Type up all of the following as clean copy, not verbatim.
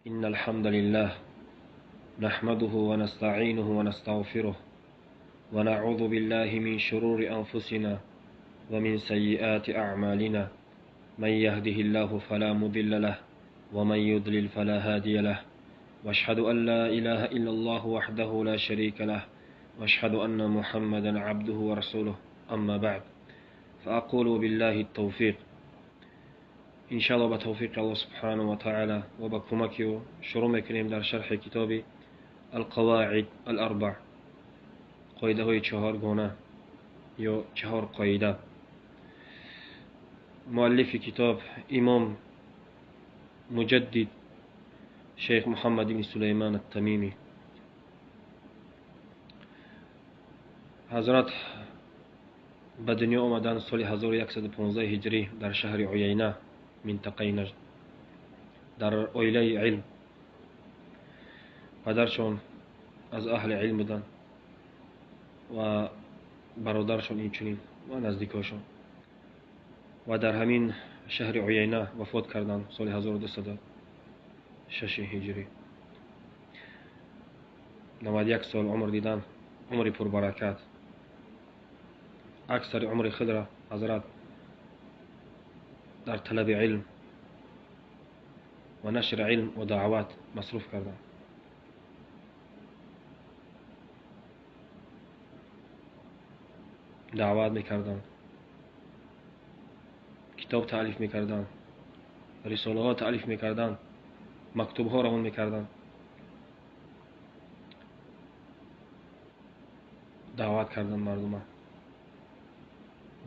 إن الحمد لله نحمده ونستعينه ونستغفره ونعوذ بالله من شرور أنفسنا ومن سيئات أعمالنا من يهده الله فلا مضل له ومن يضلل فلا هادي له واشهد أن لا إله إلا الله وحده لا شريك له واشهد أن محمدا عبده ورسوله أما بعد فأقول بالله التوفيق إن شاء الله بتوفيق الله سبحانه وتعالى وبكمكيو شروع میکنیم در شرح کتاب القواعد الأربع قاعده های چهارگانه یا چهار قاعده. مؤلف کتاب امام مجدد شیخ محمد بن سلیمان التمیمی. حضرت به دنیا آمدن سال 1115 هجری در شهر عیینه منطقه نجد در عائله علم. پدرشون از اهل علم بودن و برادرشون اینچنین و نزدیکاشون و در همین شهر عیینه وفات کردند سال 1206 هجری. 91 سال عمر دیدن، عمر پربرکت. اکثر عمر خود را حضرت در طلب علم و نشر علم و دعوت مصروف کردند. دعوت میکردند، کتاب تألیف میکردند، رساله ها تألیف میکردند، مکتوب ها روان میکردند، دعوت کردند مردم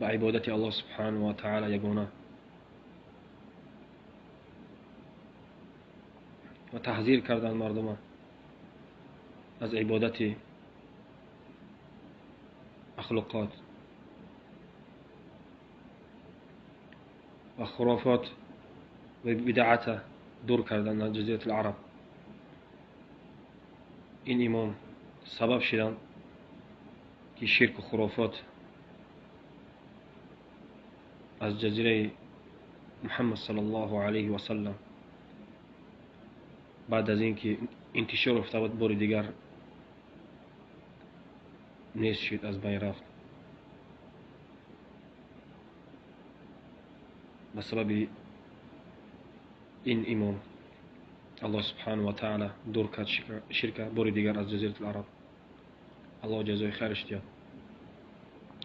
به عبادت الله سبحانه و تعالی یگانه و تحذیر کردند مردم از عبادت اخلاقات و خرافات و بدعت دور کردند از جزیره العرب. این امام سبب شدند که شرک و خرافات از جزیره محمد صلی الله علیه و سلم بعد از اینکه انتشار افتاد بار دیگر نیست شد، از بین رفت به سبب این امام. الله سبحانه و تعالی دور کرد شرک بار دیگر از جزیره العرب. الله جزای خیرش دهد،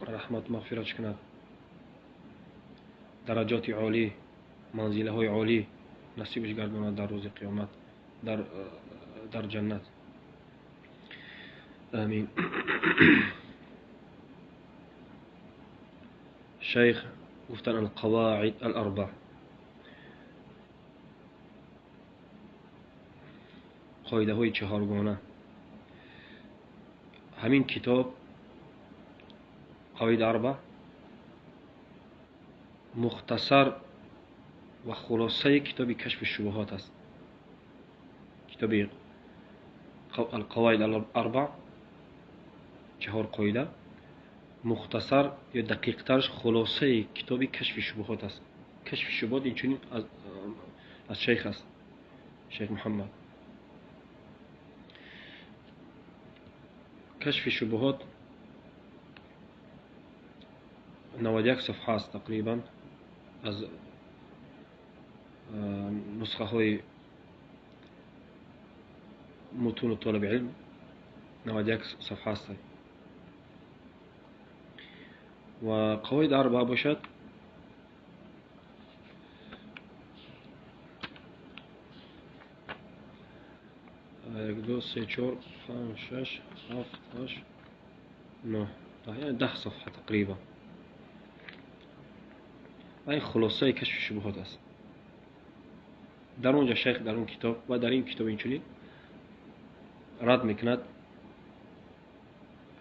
رحمت مغفرت کند، درجات عالی، منزله های عالی نصیبش گرداند در روز قیامت در جنت. آمین. شیخ گفتن القواعد الاربع، قاعده های چهارگانه. همین کتاب قواعد اربع مختصر و خلاصه کتاب کشف الشبهات است. کتاب القواعد الاربع چهار قاعده مختصر یا دقیق ترش خلاصه کتاب کشف الشبهات است. کشف الشبهات اینچنین از شیخ است، شیخ محمد. کشف الشبهات 91 صفحه است تقریبا از نسخه های متون طالب علم. 91 صفحه است و قواعد اربعه باشد. یک دو سه چهار پنج شش هفت هشت نه یعنی 10 صفحه تقریبا. این خلاصه کشف شبهات است. در اونجا شیخ در اون کتاب و در این کتاب اینچنین رد میکند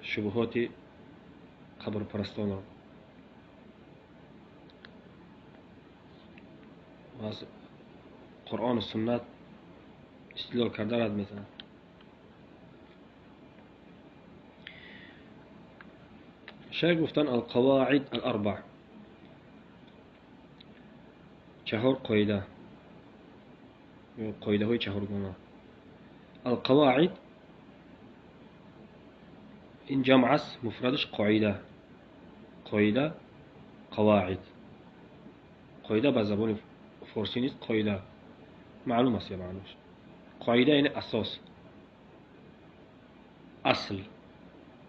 شبهات قبر پرستان را و از قرآن و سنت استدلال کرده رد میزند. شیخ گفتن القواعد الاربع، چهار قاعده یا قاعده های چهارگانه. القواعد این جمع است، مفردش قاعده. قاعده، قواعد. قاعده به زبان فارسی نیست، قاعده معلوم است یا معناش. قاعده یعنی اساس، اصل.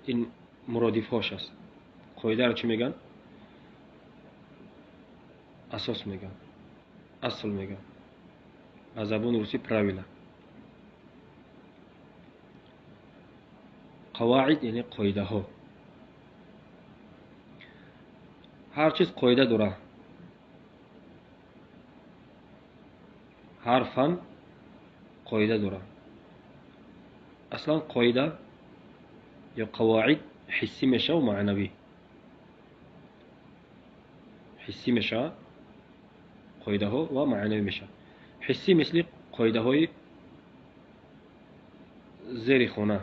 این مرادف هاش است. قاعده را چی میگن؟ اساس میگن، اصل میگن. به زبان روسی правила. قواعد یعنی قاعده ها. هر چیز قاعده داره. هر فن قاعده داره. اصلا قاعده یا قواعد حسی میشه و معنوی. حسی میشه قاعده ها و معنوی میشه. حسی مثل قاعده های زیر خانه.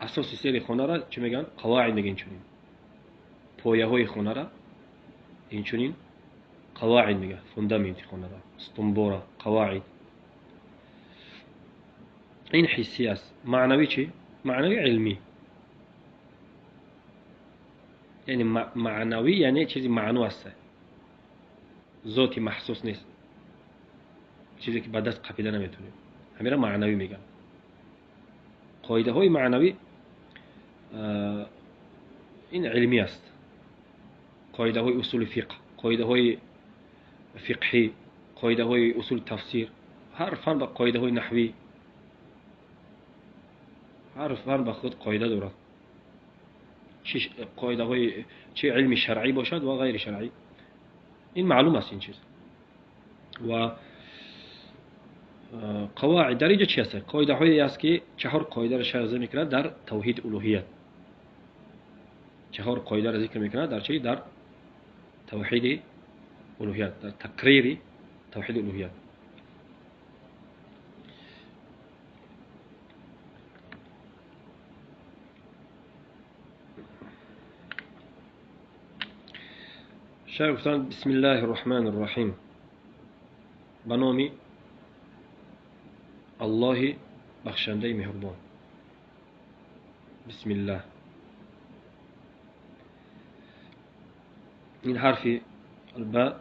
اساس زیر خانه را چی میگن؟ قواعد میگن. چنین پایه های خانه را این چنین قواعد میگن. فوندامنت خانه را، استنبورا، قواعد. این حسی است. معنوی چی؟ معنوی علمی. یعنی معنوی یعنی چیزی معنو است، ذاتی محسوس نیست، چیزی که به دست قپیده نمیتونیم. همین را معنوی میگن. قاعده های معنوی این علمی است. قاعده های اصول فقه، قاعده های فقهی، قاعده های اصول تفسیر. هر فن با قاعده های نحوی. هر فن با خود قاعده دارد. چه قاعده های چه علمی شرعی باشد و غیر شرعی. این معلوم است این چیز. و قواعد در اینجا چی است؟ قاعده هایی است که چهار قاعده را شرح میکند در توحید الوهیت. چهار قاعده را ذکر میکند در چی؟ در توحید الوهیت، در تقریر توحید الوهیت. شرح گفتن بسم الله الرحمن الرحیم. به نام الله بخشنده مهربان. بسم الله. این حرف الباء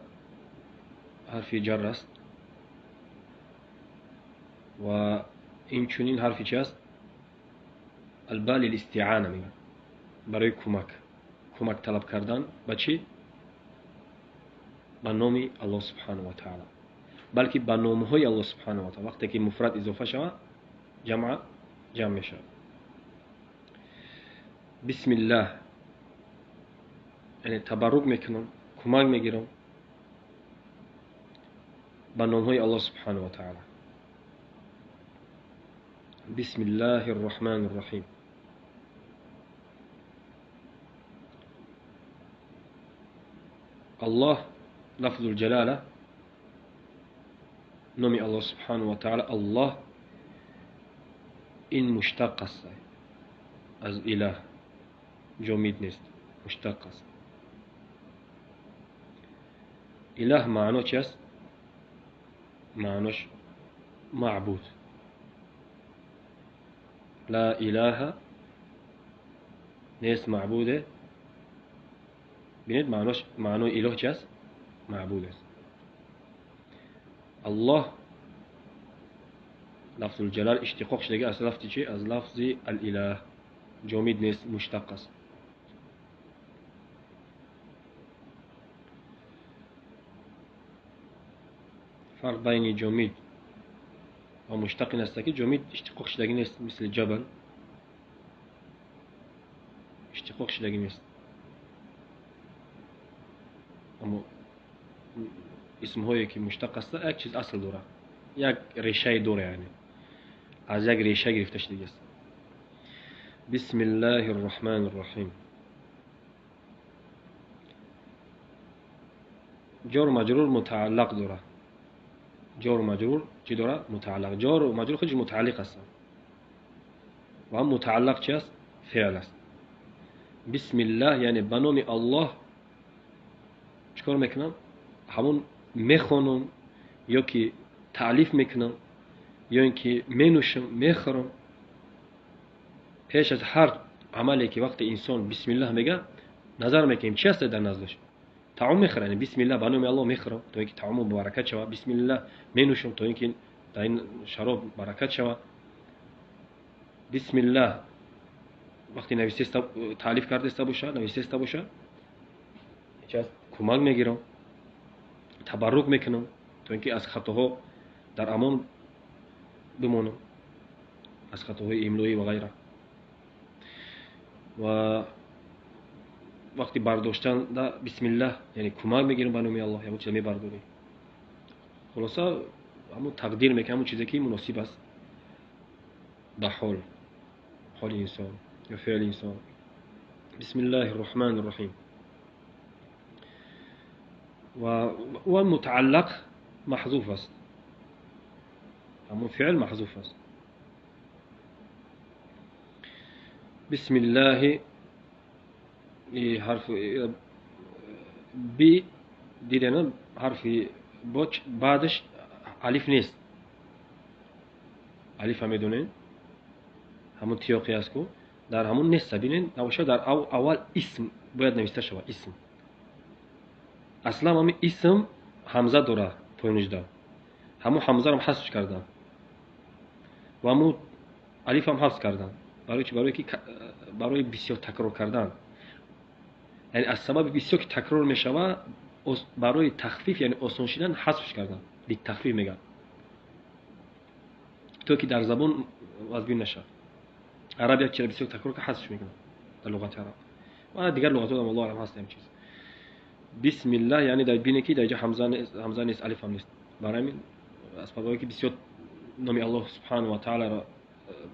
حرف جر است و این چنین حرفی چی است؟ الباء للاستعانه میگن، برای کمک طلب کردن. به چی؟ به نام الله سبحانه و تعالی. بلکه به نام های الله سبحانه و تعالی. وقتی که مفرد اضافه شود جمع میشه. بسم الله یعنی تبرک میکنم، کمک میگیرم به نام های الله سبحانه و تعالی. بسم الله الرحمن الرحیم. الله لفظ الجلاله، نام الله سبحانه و تعالی. الله این مشتق است از اله، جامد نیست، مشتق است. اله معنی چی است؟ معناش معبود. لا اله نیست، معبوده. بینید معنی اله چی است؟ معبود است. الله لفظ الجلال اشتقاق شده از لفظ چی؟ از لفظ الاله، جامد نیست، مشتق است. فرق بین جامد و مشتق این است که جامد اشتقاق شدگی نیست، مثل جبل اشتقاق شدگی نیست. اما اسم هایی که مشتق است یک چیز اصل داره، یک ریشه داره، یعنی از یک ریشه گرفته شده است. بسم الله الرحمن الرحیم. جار و مجرور متعلق داره. جار و مجرور چی داره؟ متعلق. جار و مجرور خودش متعلق است و هم متعلق چی است؟ فعل است. بسم الله یعنی به نام الله چیکار میکنم؟ همون میخونم یا که تعلیف میکنم یا اینکه مینوشم میخورم، پیش از هر عملی که وقت انسان بسم الله میگه نظر میکنیم چی هست در نزدش. طعام میخورم، یعنی بسم الله به نام الله میخورم تا اینکه طعام برکت شود. بسم الله مینوشم تا اینکه در این شراب برکت شود. بسم الله وقتی نویسیسته تعلیف کرده باشه، نویسیسته باشه، چه کمک میگیرم، تبرک میکنم تا اینکه از خطاها در امان بمونم، از خطاهای املایی و غیره. و وقتی برداشتن بسم الله یعنی کمک میگیرم به نام الله، همون چیزا میبرداری. خلاصه همون تقدیر میکنم همون چیزی که مناسب است به حال انسان یا فعل انسان. بسم الله الرحمن الرحیم. و متعلق محذوف است، همون فعل محذوف است. بسم الله حرف بی دیدن حرف بچ بعدش الف نیست. الف هم میدونین همون تیاقی است که در همون نیست. ببینین نباشه در اول اسم باید نوشته شود. اسم اصلا همین اسم حمزه داره پایینجدا، همون حمزه رو حذف کردن و همون الف هم حذف کردن. برای بسیار تکرار کردن، یعنی از سبب بسیار که تکرار میشود برای تخفیف یعنی آسان شدن حذفش کردن. لیت تخفیف میگن تو که در زبان وزبین نشه. عرب یک چیز بسیار تکرار که حذفش میکنن در لغت عرب و دیگر لغات هم الله هم هست. این چیز بسم الله یعنی در بینه که در اینجا حمزه نیست، الف هم نیست. برای همین اسبابی که بسیار نام الله سبحانه و تعالی را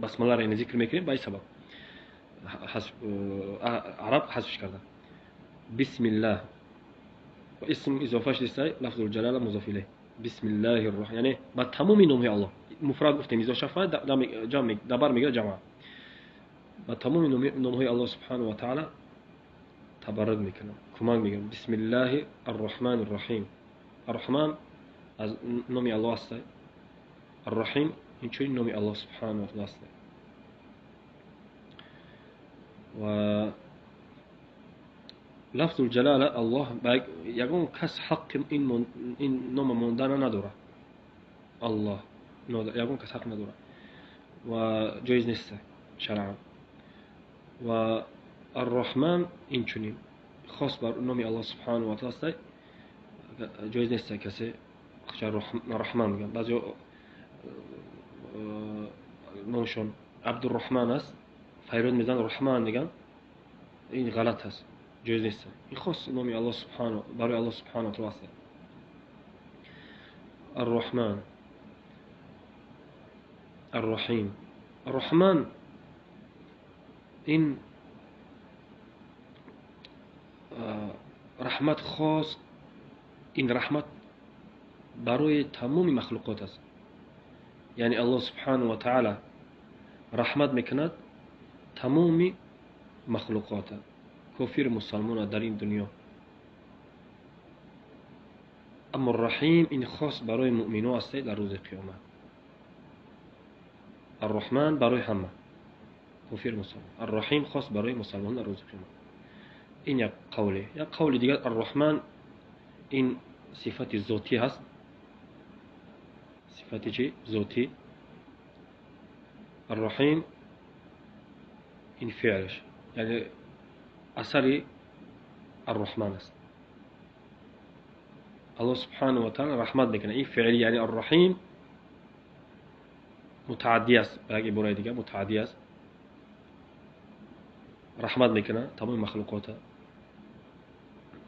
بسم الله را ذکر میکنیم با این سبب عرب حذفش کردن. بسم الله و اسم اضافه شده لفظ الجلاله مضاف الیه. بسم الله الرحمن یعنی با تمام نام الله. مفرد گفتیم اذا شفاعت جمع دبر میگه جمع. با تمام نام الله سبحانه و تعالی تبرک میکنم، کمک میگیرم. بسم الله الرحمن الرحیم. الرحمن از نام الله است، الرحیم اینچنین نام الله سبحانه و تعالی است. و لفظ الجلاله الله یگان کس حق این نام ماندن نداره. الله یگان کس حق نداره و جایز نیست شرعا. و الرحمن اینچنین خاص بر نام الله سبحانه و تعالی است، جایز نیست کسی رحمان میگن. بعضی نامشون عبدالرحمن است، فیرود میزن رحمان میگن، این غلط است، جایز نیست. این خاص نام الله سبحانه برای الله سبحانه و تعالی است. الرحمن الرحیم. الرحمن این رحمت خاص، این رحمت برای تمام مخلوقات است. یعنی الله سبحانه و تعالی رحمت میکند تمام مخلوقات، کافر مسلمان در این دنیا. اما الرحیم این خاص برای مؤمنان است در روز قیامت. الرحمن برای همه کافر مسلمان، الرحیم خاص برای مسلمان در روز قیامت. این یک قوله. یک قول دیگر الرحمن این صفت ذاتی هست. صفت چی؟ ذاتی. الرحیم این فعلش یعنی اثر الرحمن است. الله سبحانه و تعالی رحمت میکنه. این فعلی یعنی الرحیم متعدی است، به یک عبارت دیگه متعدی است، رحمت میکنه تمام مخلوقات.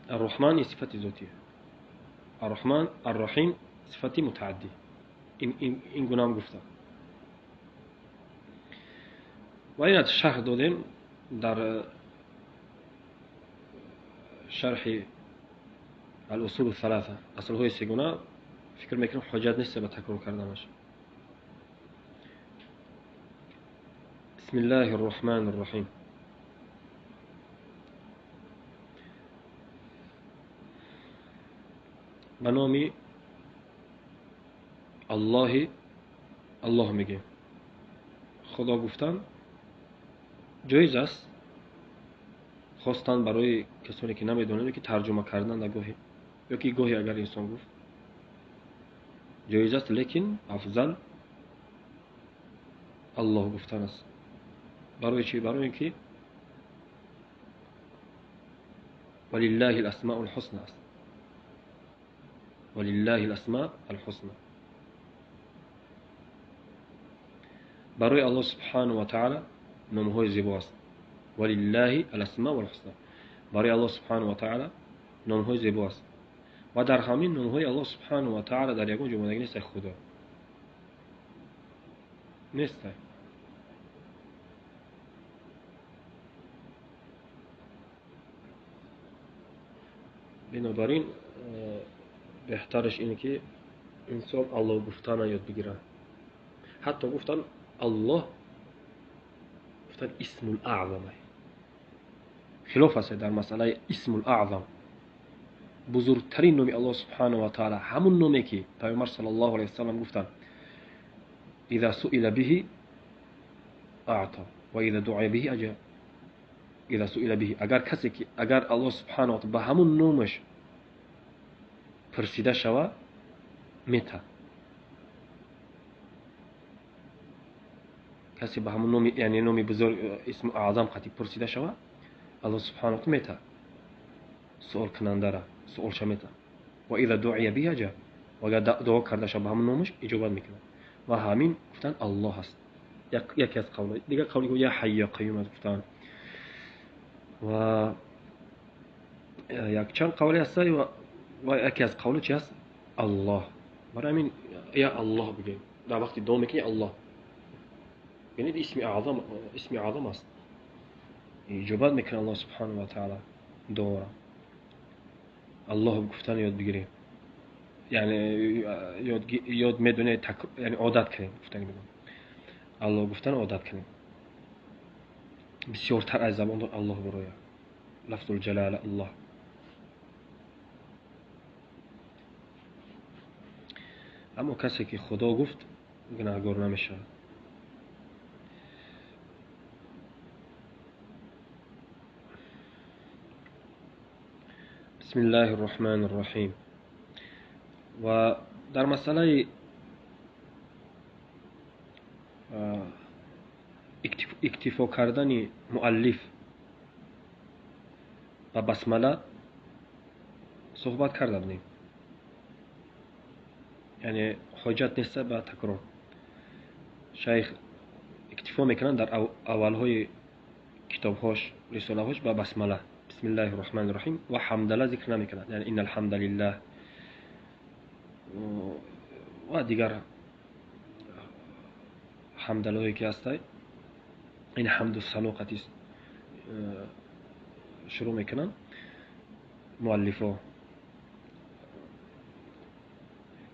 الرحمن این صفت ذاتیه، الرحمن الرحیم صفتی متعدی. این گونه هم گفته و این شرح دادیم در شرح الاصول الثلاثه. اصل های سه گونه فکر میکنم حجت نیست به تکرار کردنش. بسم الله الرحمن الرحیم. به نام الله میگیم. خدا گفتن جایز است، خواستن برای کسانی که نمیدونن که ترجمه کردن گاهی یا که گاهی اگر انسان گفت جایز است، لیکن افضل الله گفتن است. برای چی؟ برای اینکه ولله الاسماء الحسنى است. ولله الاسماء الحسنى، برای الله سبحانه و تعالی نام‌های زیبا است. ولله الاسماء الحسنى، برای الله سبحانه و تعالی نام‌های زیبا است و در همین نام‌های الله سبحانه و تعالی در یگان جملگی نیست خدا نیست. بنابراین بهترش اینه که انسان الله گفتن یاد بگیره. حتی گفتن الله گفتن اسم الاعظم، خلاف است در مسئله اسم الاعظم. بزرگترین نام الله سبحانه و تعالی همون نامی که پیامبر صلی الله علیه و سلم گفتن اذا سئل به اعطى و اذا دعي به اجاب. اذا سئل به، اگر الله سبحانه و تعالی به همون نامش پرسیده شود میته. کسی به همون نام، یعنی نام بزرگ اسم اعظم خاطی پرسیده شود الله سبحانه و تعالی میته، سوال کننده را سوالش میته. و اذا دعي به اجاب، و اگر دعا کرده شود به همون نامش اجابت میکنه. و همین گفتن الله است. یکی از قول دیگه قولی که یا حی یا قیوم گفتن و یک چند قولی هست و یکی از قول چی است؟ الله. برای همین یا الله بگیم در وقتی دعا میکنی الله، یعنی اسم اعظم است، اجابت میکنه الله سبحانه و تعالی دعا را. الله گفتن یاد بگیریم، یعنی یاد میدونه، یعنی عادت کنیم گفتن میگم الله گفتن عادت کنیم. بسیارتر از زبان الله برای لفظ الجلال الله. اما کسی که خدا گفت گناهگار نمیشه. بسم الله الرحمن الرحیم. و در مسئله اکتفا کردن مؤلف و بسمله صحبت کرده بودیم، یعنی حاجت نیست به تکرار. شیخ اکتفا میکنن در اولهای کتابهاش رساله‌هاش با بسمله بسم الله الرحمن الرحیم و حمدله ذکر نمیکنن، یعنی ان الحمد لله و دیگر حمدله‌ای که هست این حمد و ثنا شروع میکنن مؤلفا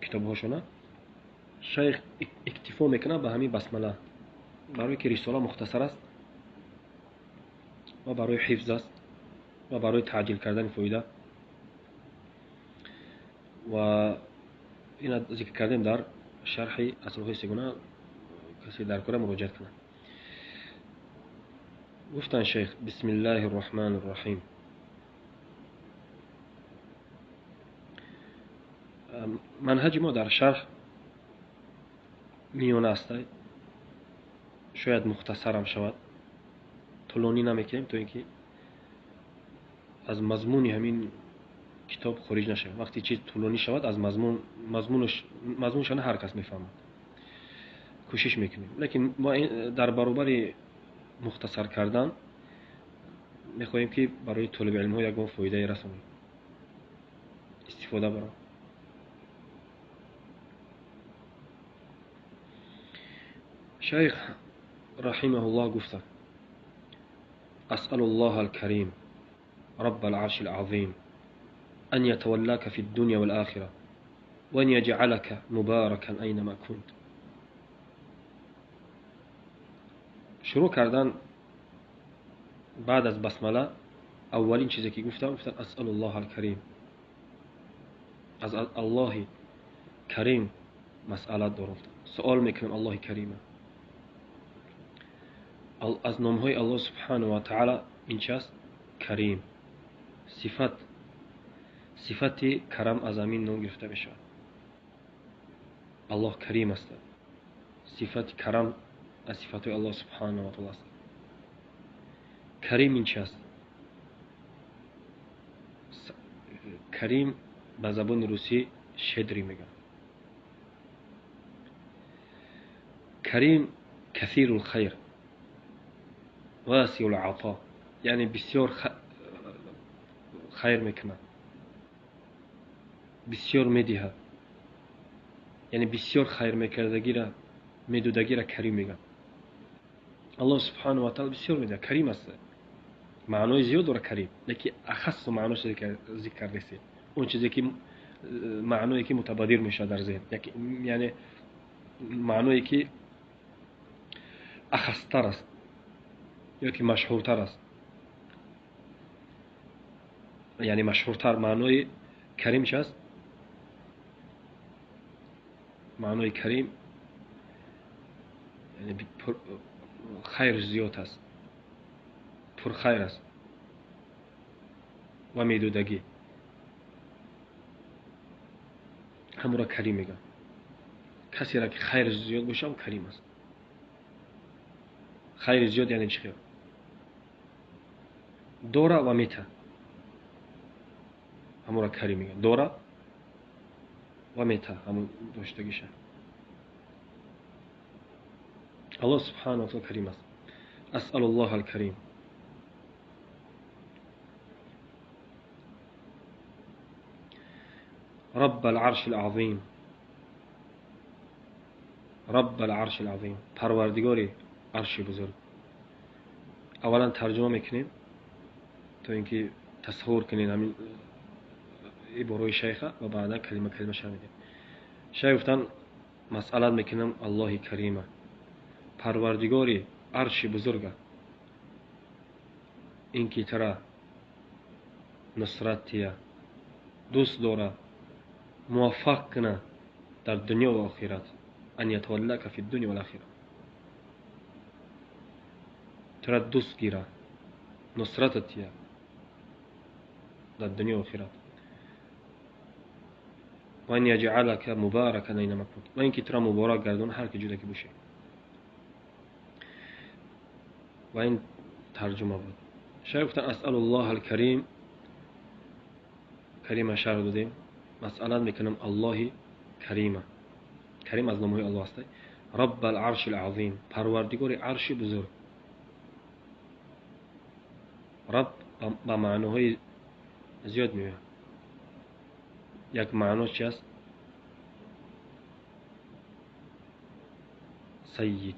کتابهاشون. شیخ اکتفا میکنه به همین بسمله برای که رساله مختصر است و برای حفظ است و برای تعجیل کردن فایده. و این ذکر کردیم در شرح اصل سگونه، کسی در کره مراجعه کنه. گفتن شیخ بسم الله الرحمن الرحیم. منهج ما در شرح میونه است، شاید مختصرم شود، طولانی نمیکنیم تو اینکه از مضمون همین کتاب خارج نشه. وقتی چیز طولانی شود از مضمونش هر کس میفهمه، کوشش میکنیم. لیکن ما در برابر مختصر کردن میخواهیم که برای طالب علم ها یکم فایده رسونیم، استفاده برام. شیخ رحمه الله گفته اسأل الله الكريم رب العرش العظيم أن يتولاك في الدنيا والآخرة وأن يجعلك مباركا أينما كنت. شروع کردن بعد از بسمله اولین چیزی که گفتم اسأل الله الكريم، از الله کریم مسئله دارد. سوال میکنم الله کریمه از نامهای الله سبحانه و تعالی این چیست؟ کریم. صفت کرم از همین نام گرفته میشه. الله کریم است. صفت کرم از صفات الله سبحانه و تعالی است. کریم این چیست؟ کریم به زبان روسی شدری میگن. کریم کثیر الخیر واسع العطا، یعنی بسیار خیر میکنه، بسیار میدهد، یعنی بسیار خیر میکردگی را میدودگی را کریم میگن. الله سبحانه و تعالی بسیار میده، کریم است. معنای زیاد داره کریم، لیکن اخص معناش ذکر نیست. اون چیزی که معنایی که متبادر میشه در ذهن، یعنی معنایی که اخص‌تر است یا که مشهورتر است. یعنی مشهورتر معنای کریم چه است؟ معنای کریم یعنی خیر زیاد است، پر خیر است و میدودگی، همون را کریم میگن. کسی را که خیر زیاد باشه اون کریم است. خیر زیاد یعنی چی؟ داره و میته، همون را کریم میگن. داره و میته همون داشتگیشه. الله سبحانه و تعالی کریم است. اسأل الله الكريم رب العرش العظیم، رب العرش العظیم، پروردگاری عرش بزرگ. اولا ترجمه میکنیم تا اینکه تصور کنین همین عبارای شیخه و بعدا کلمه شنیدیم. شیخ گفتن مسئله میکنم الله کریمه، پروردگاری عرش بزرگه، این که ترا نصرت تیه، دوست داره، موفق کنه در دنیا و آخرت. ان یتولک فی الدنیا و الاخره، ترا دوست گیره، نصرت تیه در دنیا و آخرت. و ان یجعلک مبارکا اینما کنت، و این که ترا مبارک گردون هر که جوده که باشه. و این ترجمه بود. شیخ گفتن اسأل الله الکریم، کریم شرح دادیم. مسئله میکنم الله کریمه، کریم از نامهای الله است. رب العرش العظیم، پروردگار عرش بزرگ. رب با معناهای زیاد میاد. یک معناش چی است؟ سید.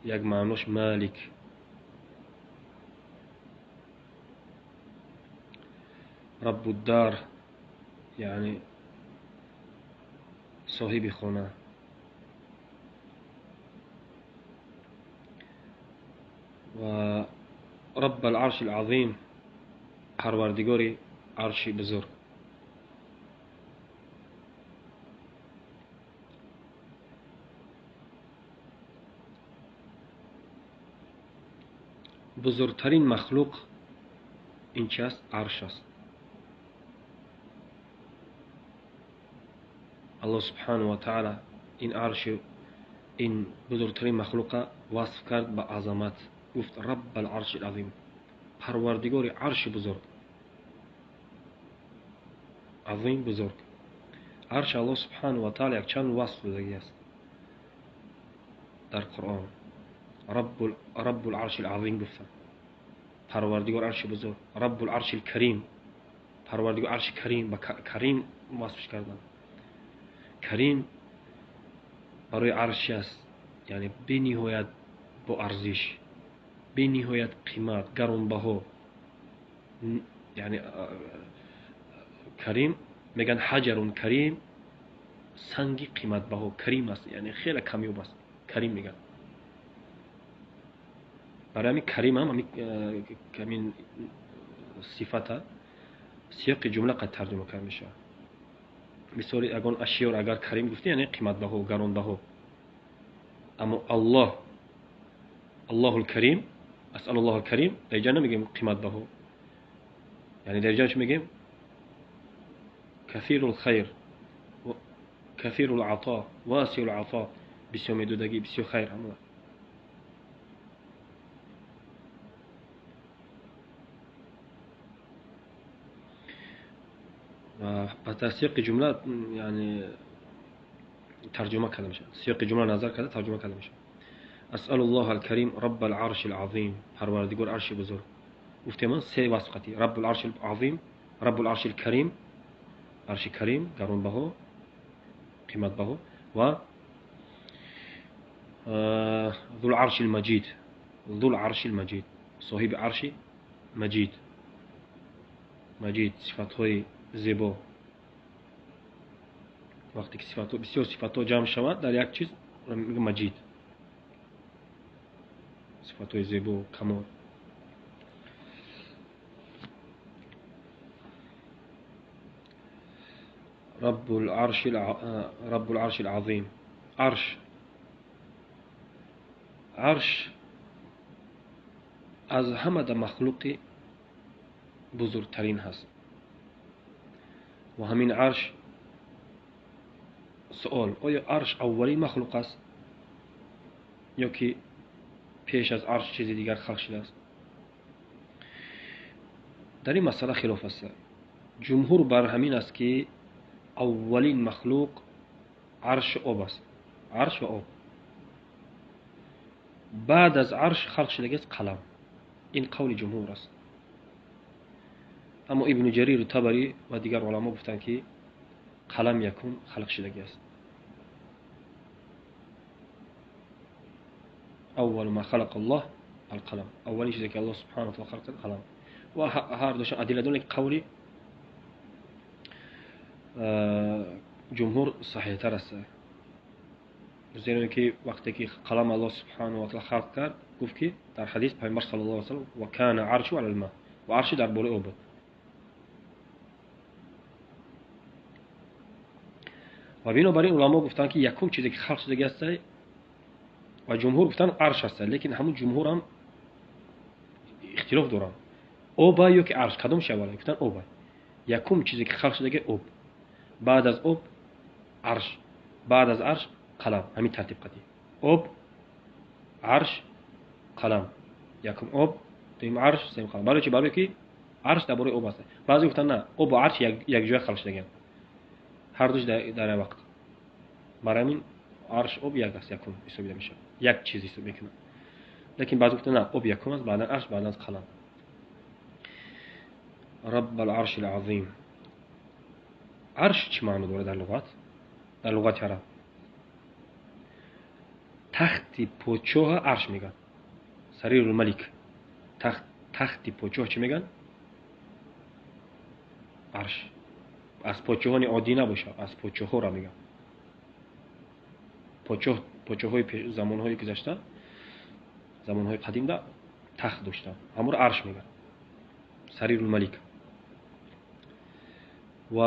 یک معناش مالک. رب الدار یعنی صاحب خانه. و رب العرش العظیم، پروردگار عرش بزرگ. بزرگترین مخلوق این چی است؟ عرش است. الله سبحانه و تعالی این عرش، این بزرگترین مخلوق وصف کرد به عظمت. گفت رب العرش العظیم، پروردگار عرش بزرگ. عظیم بزرگ. عرش الله سبحانه و تعالی یک چند وصف داده است در قرآن. رب العرش العظیم گفتن، پروردگار عرش بزرگ. رب العرش الکریم، پروردگار عرش کریم، با کریم وصفش کردن. کریم برای عرش است، یعنی بی نهایت با ارزش، بی نهایت قیمت، گرانبها. یعنی کریم میگن حجر کریم، سنگ قیمت بها کریم است، یعنی خیلی کمیاب است. کریم میگن. برای همین کریم هم همین صفت سیاق جمله قد ترجمه کرده میشه. بسیاری اگان اشیار اگر کریم گفتی یعنی قیمت‌بها گرانبها. اما الله الکریم، اسأل الله الکریم در اینجا نمیگیم قیمت‌بها، یعنی در اینجا چی میگیم؟ کثیر الخیر، کثیر العطا، واسع العطا، بسیار میدودگی، بسیار خیر. همون و در سیاق جمله یعنی ترجمه کرده میشه، سیاق جمله نظر کرده ترجمه کرده میشه. اسأل الله الکریم رب العرش العظیم، پروردگار عرش بزرگ. گفتیم من سه وصفتی: رب العرش العظیم، رب العرش الکریم، عرش کریم گرانبها قیمت‌بها، و ذو العرش المجید، ذو العرش المجید، صاحب عرش مجید. مجید صفت‌های زیبا. وقتی که صفات بسیار صفات جمع شود در یک چیز میگه مجید، صفات زیبا کمال. رب العرش العظیم. عرش از همه در مخلوق بزرگترین هست و همین عرش، سوال: آیا عرش اولین مخلوق است یا که پیش از عرش چیز دیگر خلق شده است؟ در این مسئله خلاف است. جمهور بر همین است که اولین مخلوق عرش آب است، عرش و آب. بعد از عرش خلق شده است قلم. این قول جمهور است. اما ابن جریر و طبری و دیگر علما گفتند که قلم یکم خلق شده است. اول ما خلق الله القلم، اولین چیزی که الله سبحانه و تعالی خلق کرد قلم. و هر دوشان ادله دارند که قولی جمهور صحیح تر است، زیرا که وقتی که قلم الله سبحانه و تعالی خلق کرد گفت که در حدیث پیامبر صلی الله علیه و سلم و کان عرشه علی الماء، و عرش در بالای آب. و بنابراین علما گفتند که یکم چیزی که خلق شده است و جمهور گفتن عرش است، لیکن همون جمهور هم اختلاف دارند. آب یا که عرش کدام شواله؟ گفتن آب. یکم چیزی که خلق شده آب، بعد از آب عرش، بعد از عرش قلم. همین ترتیب قدی: آب، عرش، قلم. یکم آب، دوم عرش، سوم قلم. برای چی؟ برای که عرش در بالای آب است. بعضی گفتن نه، آب و عرش یک جای خلق شده، هر دوش در وقت. برای همین عرش آب یک است، یکم حساب میشه، یک چیزی حساب میکنه. لیکن بعضی گفتن نه، آب یکم است، بعد عرش، بعد از قلم. رب العرش العظیم. عرش چه معنی داره در لغت؟ در لغت عرب تخت پادشاه عرش میگن، سریر الملک. تخت پادشاه چی میگن؟ عرش. از پادشاهان عادی نباشه، از پادشاه ها را میگن. پادشاهای زمانهای گذشته، زمانهای قدیم دا تخت داشتن، همون را عرش میگن، سریر الملک. و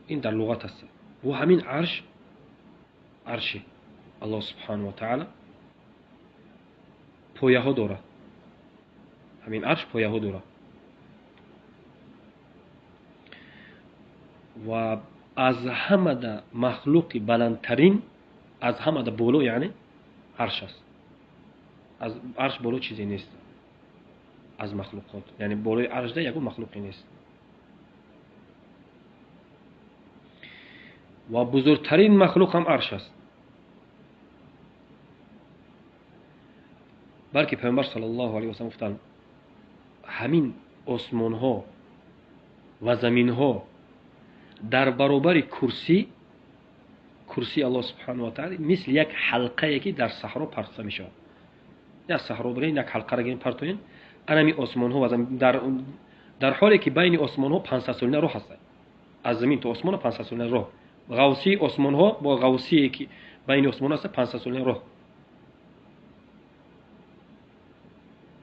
این در لغت است. و همین عرش الله سبحانه و تعالی پایه ها داره. همین عرش پایه ها داره و از همه در مخلوق بلندترین، از همه در بالو یعنی عرش است. از عرش بالو چیزی نیست از مخلوقات، یعنی بالای عرش ده یک مخلوقی نیست. و بزرگترین مخلوق هم عرش است. بلکه پیامبر صلی الله علیه و سلم گفتند همین آسمان ها و زمین ها در برابر کرسی الله سبحانه و تعالی مثل یک حلقه که در صحرا پرتاب میشه. یا صحرا بگین یک حلقه را گین پرتوین، انمی آسمان ها و زمین در حالی که بین آسمان ها 500 سال راه هست. از زمین تا آسمان 500 سال راه. غوسی آسمان ها با غوسی که بین آسمان ها است 500 سال راه.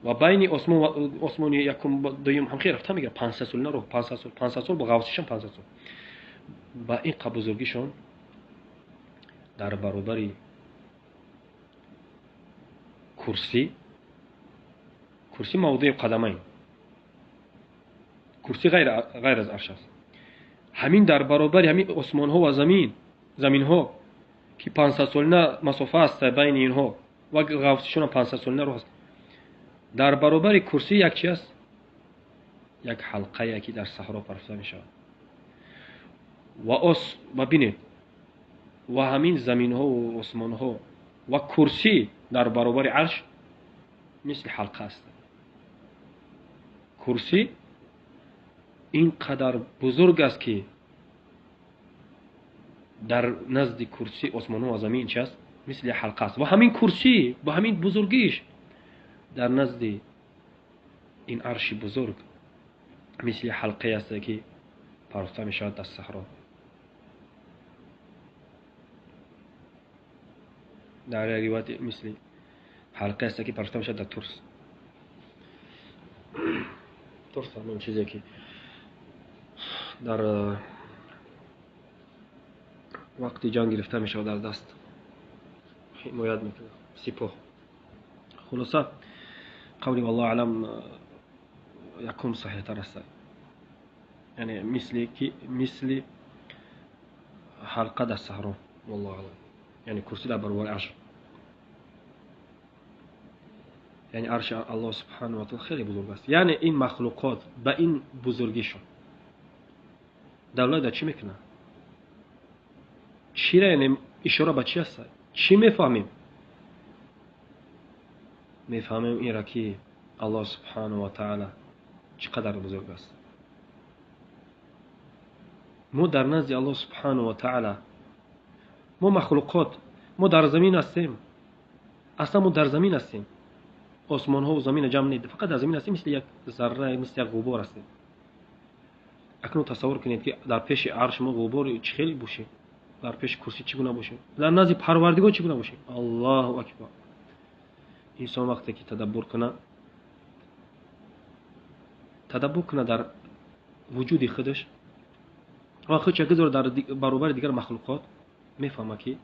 و بین آسمان یکم دوم هم خیر رفته میگه 500 سال راه، 500 سال با غوسیش هم 500 سال. با این بزرگیشون در برابر کرسی موضع قدمین، کرسی غیر از عرش است. همین در برابر همین آسمان ها و زمین ها که 500 ساله مسافه است بین اینها و غوثشون 500 ساله رو هست، در برابر کرسی یک چی است؟ یک حلقه که در صحرا پرفته می شود. و ببینید و همین زمین ها و آسمان ها و کرسی در برابر عرش مثل حلقه است. کرسی اینقدر بزرگ است که در نزد کرسی آسمان و زمین چی است؟ مثل حلقه است. و همین کرسی با همین بزرگیش در نزد این عرش بزرگ مثل حلقه است که پرفته می شود در صحرا. در روایت مثل حلقه است که پرفته می شود در ترس همون چیزی که در وقتی جنگ گرفته می شود در دست حمایت میکنه سپاه. خلاصه قولی والله اعلم یکم صحیح تر است، یعنی مثل حلقه در صحرا والله اعلم، یعنی کرسی در برابر عرش، یعنی عرش الله سبحانه و تعالی خیلی بزرگ است. یعنی این مخلوقات به این بزرگیشون دولت چی میکنه؟ چی را یعنی اشاره به چی است؟ چی میفهمیم؟ میفهمیم این را که الله سبحانه و تعالی چقدر بزرگ است. ما در نزد الله سبحانه و تعالی، ما مخلوقات، ما در زمین هستیم، اصلا ما در زمین هستیم، آسمان ها و زمین جمع نید، فقط در زمین هستیم، مثل یک ذره، مثل یک غبار هستیم. اکنون تصور کنید که در پیش عرش ما غبار چخیل باشه، در پیش کرسی چگونه باشه، در نزد پروردگار چگونه باشه. الله اکبر. انسان وقتی که تدبر کنه در وجود خودش و خودش یک ذره در برابر دیگر مخلوقات، میفهمه که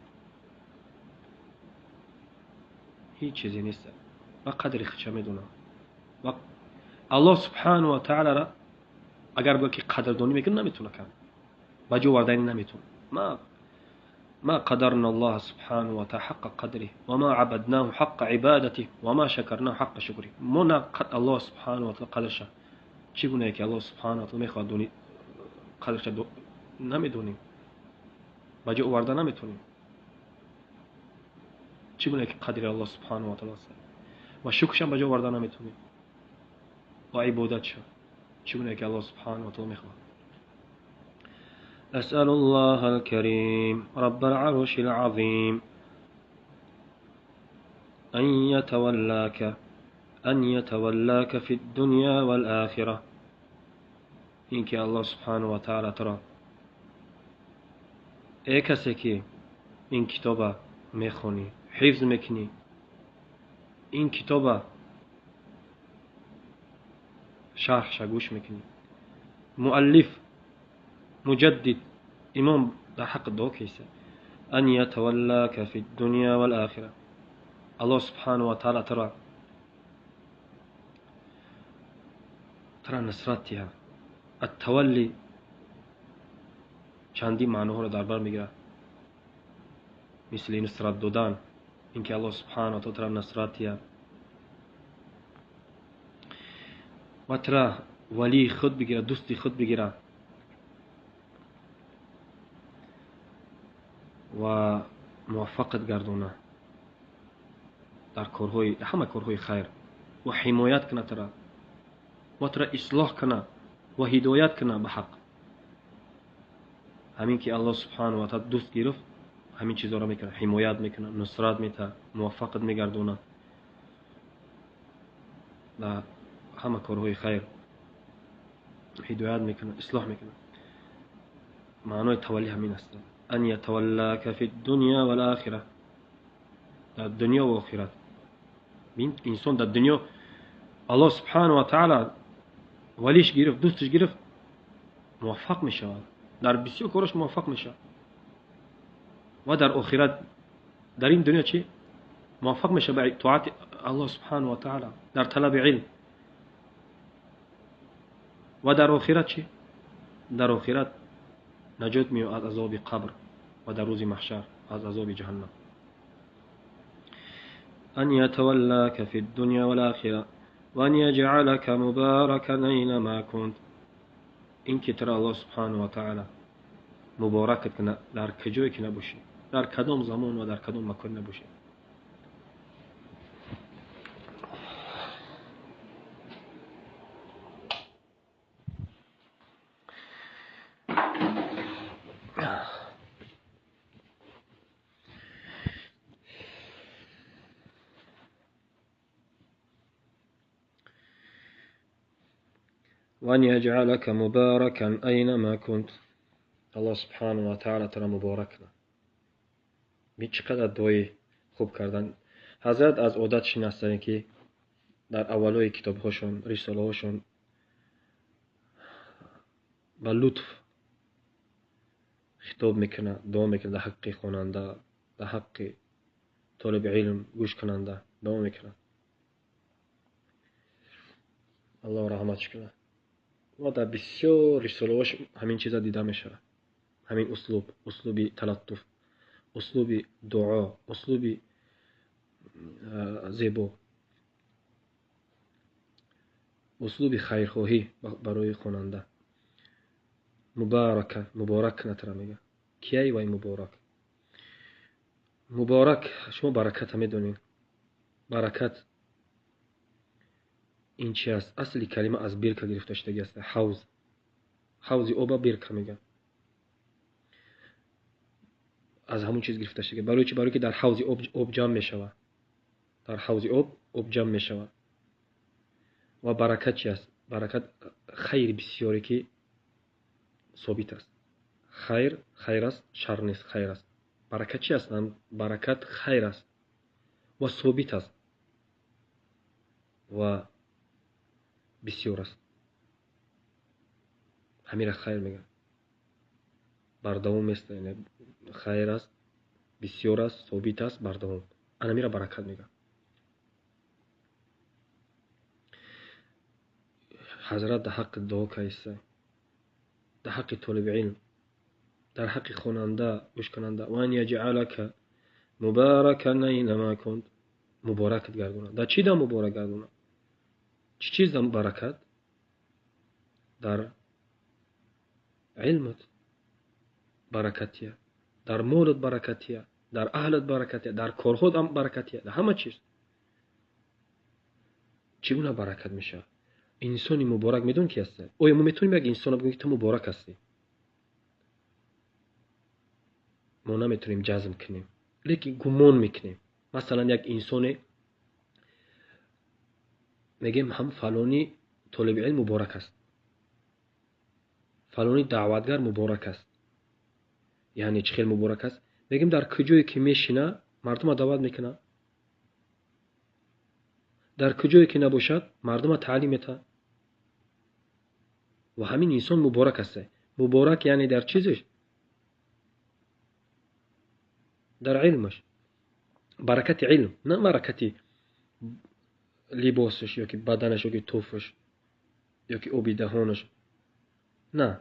هیچ چیزی نیست و قدر خودش میدونه. و الله سبحانه و تعالی را اگر بگه که قدردانی میکنه نمیتونه کنه، با جو وردانی نمیتونه. ما قدرنا الله سبحانه و تعالی حق قدره و ما عبدناه حق عبادته و ما شکرناه حق شکره. ما نه الله سبحانه و تعالی قدرش چگونه که الله سبحانه و تعالی میخواد دونی قدرش نمیدونیم، با جو وردن نمیتونیم. چگونه که قدر الله سبحانه و تعالی است و شکرش هم با جو وردن نمیتونیم و عبادتش چگونه که الله سبحانه و تعالی میخواد. أسأل الله الكريم رب العرش العظيم أن يتولاك في الدنيا والآخرة. إنك الله سبحانه وتعالى ترى ای کسی که این کتاب میخونی، حفظ میکنی، این کتاب شرحش گوش میکنی، مؤلف مجدد امام در حق دو کیسه، ان يتولاك في الدنيا والآخرة. الله سبحانه و تعالی ترى نصرتها. التولی چندی معناها رو در بر میگیره، مثل نصرت دادن، اینکه الله سبحانه و تعالی نصرتها و ترى ولی خود بگیره، دوستی خود بگیره و موفقت گردونه در کارهای، همه کارهای خیر و حمایت کنه ترى و ترى اصلاح کنه و هدایت کنه به حق. همین که الله سبحانه و تعالی دوست گرفت همین چیزا رو میکنه، حمایت میکنه، نصرت میده، موفقت میگردونه و همه کارهای خیر، هدایت میکنه، اصلاح میکنه. معنای تولی همین است، ان يتولاك في الدنيا والآخرة. در دنیا و آخرت. ببین انسان در دنیا الله سبحانه و تعالی ولیش گرفت، دوستش گرفت، موفق میشود در بسیار کارش موفق میشه و در آخرت در این دنیا چی موفق میشه به طاعت الله سبحانه و تعالی در طلب علم و در آخرت چی در آخرت نجات میو از عذاب قبر و در روز محشر از عذاب جهنم. أن يتولاك في الدنيا والآخرة وأن يجعلك مباركا أينما كنت. این که ترى الله سبحانه و تعالی مبارکت کنه در کجایی که نباشی، در کدام زمان و در کدام مکان نباشی. وأن يجعلك مباركا أينما كنت. الله سبحانه و تعالی ترى مبارک کنه. می چقدر دعای خوب کردن. حضرت از عادتشون هستن که در اولای کتابهاشون، رساله هاشون با لطف خطاب میکنه، دعا میکنه در حق خواننده، در حق طالب علم گوش کننده دعا میکنه. الله رحمتش کنه. و در بسیار رساله هاش همین چیزا دیده میشه. همین اسلوب تلطف، اسلوب دعا، اسلوب زیبا، اسلوب خیرخواهی برای خواننده. مبارک نتره میگه. کیای وای مبارک شما برکت هم میدونین. برکت این چی است؟ اصلی کلمه از بیرکه گرفته شده است. حوض آب بیرکه میگه. از همون چیز گرفته شده. برای چی؟ برای که در حوض آب جمع میشوه. در حوض آب جمع میشوه. و برکت چی است؟ برکت خیر بسیاری که ثابت است. خیر است، شر نیست، خیر است. برکت چی است؟ برکت خیر است و ثابت است و بسیار است. همین خیر میگه. بردوام است، یعنی خیر است، بسیار است، ثابت است، بردوام. انا میره برکت میگه. حضرت در حق دعا کایسته، در حق طالب علم، در حق خواننده، گوش کننده. و ان یجعلک مبارکا اینما کنت. مبارکت گردونه. در چی در مبارک گردونه؟ چی چیز در برکت؟ در علمت برکتیه، در مولت برکتیه، در اهلت برکتیه، در کارخود هم برکتیه، در همه چیز. چگونه برکت میشه؟ انسانی مبارک میدون کی هسته؟ آیا ما میتونیم یک انسان بگیم که تو مبارک هستی؟ ما نمیتونیم جزم کنیم، لیکن گمان میکنیم. مثلا یک انسان میگیم هم فلانی طالب علم مبارک است، فلانی دعوتگر مبارک است. یعنی چه خیلی مبارک است؟ میگیم در کجایی که میشینه مردم دعوت میکنه، در کجایی که نباشد مردم تعلیم میده. و همین انسان مبارک است. مبارک یعنی در چیزش؟ در علمش. برکت علم، نه برکت لباسش یا که بدنش یا که توفش یا که آب دهانش. نه،